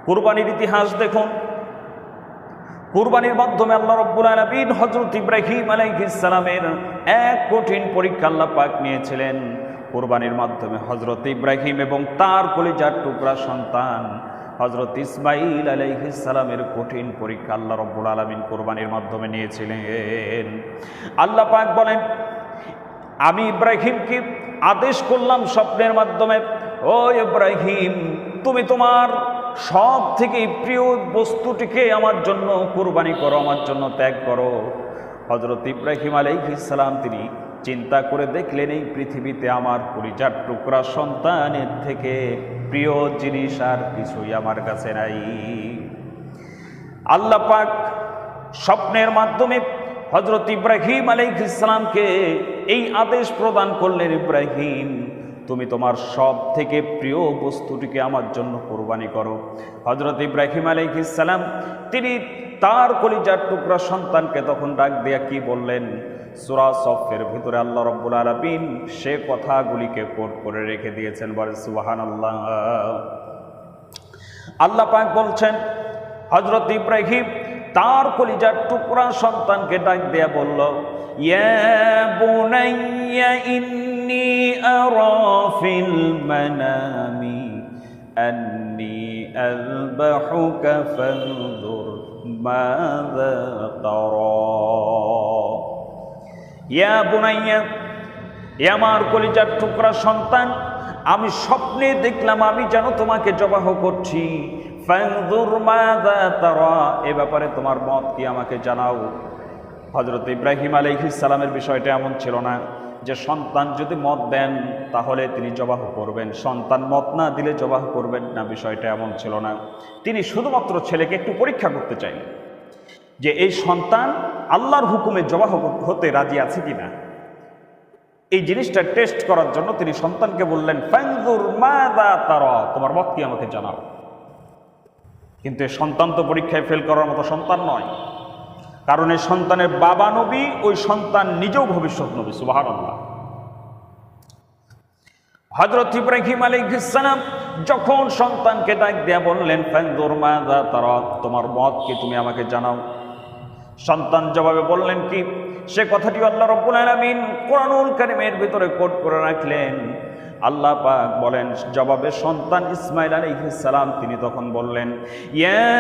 কুরবানির ইতিহাস দেখুন। কুরবানির মাধ্যমে আল্লাহ রাব্বুল আলামিন হযরত ইব্রাহিম আলাইহিস সালামের এক কঠিন পরীক্ষা আল্লাহ পাক নিয়েছিলেন। কুরবানির মাধ্যমে হযরত ইব্রাহিম এবং তার কলিজার টুকরা সন্তান হযরত ইসমাঈল আলাইহিস সালামের কঠিন পরীক্ষা আল্লাহ রাব্বুল আলামিন কুরবানির মাধ্যমে নিয়েছিলেন। আল্লাহ পাক বলেন, আমি ইব্রাহিমকে আদেশ করলাম স্বপ্নের মাধ্যমে, ও ইব্রাহিম, তুমি তোমার সব থেকে প্রিয় বস্তুটিকে আমার জন্য কুরবানি করো, আমার জন্য ত্যাগ করো। হযরত ইব্রাহিম আলাইহিস সালাম তিনি চিন্তা করে দেখলেন, এই পৃথিবীতে আমার কলিজার টুকরা সন্তানের থেকে প্রিয় জিনিস আর কিছুই আমার কাছে নাই। আল্লাহ পাক স্বপ্নের মাধ্যমে হযরত ইব্রাহিম আলাইহিস সালামকে এই আদেশ প্রদান করলেন, ইব্রাহিম, তুমি তোমার সব থেকে প্রিয় বস্তুটিকে আমার জন্য কুরবানি করো। হযরত ইব্রাহিম আলাইহিস সালাম তিনি তার কলিজার টুকরা সন্তানকে তখন ডাক দিয়া কি বললেন? সূরা সফের ভিতরে আল্লাহ রাব্বুল আলামিন সে কথাগুলিকে কোট করে রেখে দিয়েছেন। বলে সুবহানাল্লাহ। আল্লাহ পাক বলছেন, হযরত ইব্রাহিম তার কলিজার টুকরা সন্তানকে ডাক দিয়া বলল, ইয়া বুনাইয়া ইন্নী আরা ফিল মানামি আন্নী আযবাহুকা ফানজুর মাযা তারা। ইয়া বুনাইয়া, আমার কলিজার টুকরা সন্তান, আমি স্বপ্নে দেখলাম আমি যেন তোমাকে জবাহ করছি। ফানজুর মাযা তারা, এ ব্যাপারে তোমার মত কি আমাকে জানাও। হযরত ইব্রাহিম আলাইহিস সালামের বিষয়টা এমন ছিল না যে সন্তান যদি মত দেন তাহলে তিনি জবাহ করবেন, সন্তান মত না দিলে জবাহ করবেন না, বিষয়টা এমন ছিল না। তিনি শুধুমাত্র ছেলেকে একটু পরীক্ষা করতে চাইলেন যে এই সন্তান আল্লাহর হুকুমে জবাহ হতে রাজি আছে কিনা। এই জিনিসটা টেস্ট করার জন্য তিনি সন্তানকে বললেন, ফানজুর মাযা তারা, তোমার মত কি আমাকে জানাও। কিন্তু এই সন্তান তো পরীক্ষায় ফেল করার মতো সন্তান নয়, কারণ এই সন্তানের বাবা নবী, ওই সন্তান নিজেও ভবিষ্যৎ নবী। সুবহানাল্লাহ। হযরত ইব্রাহিম আলাইহিস সালাম যখন সন্তানকে ডাক দিয়া বললেন, ফানজুর মাযা তারা, তোমার মত কি তুমি আমাকে জানাও। সন্তান জবাবে বললেন কি, সে কথাটি আল্লাহ রাব্বুল আলামিন কোরআনুল কারীমের ভিতরে কোট করে রাখলেন। আল্লাহ পাক বলেন, জবাবে সন্তান ইসমাঈল আলাইহিস সালাম তিনি তখন বললেন, ইয়া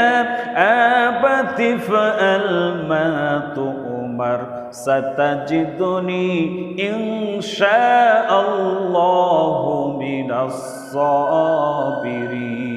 আবাতি ফাআল মা তুমার সাতাজিদুনি ইনশাআল্লাহু মিনাস সাবিরিন।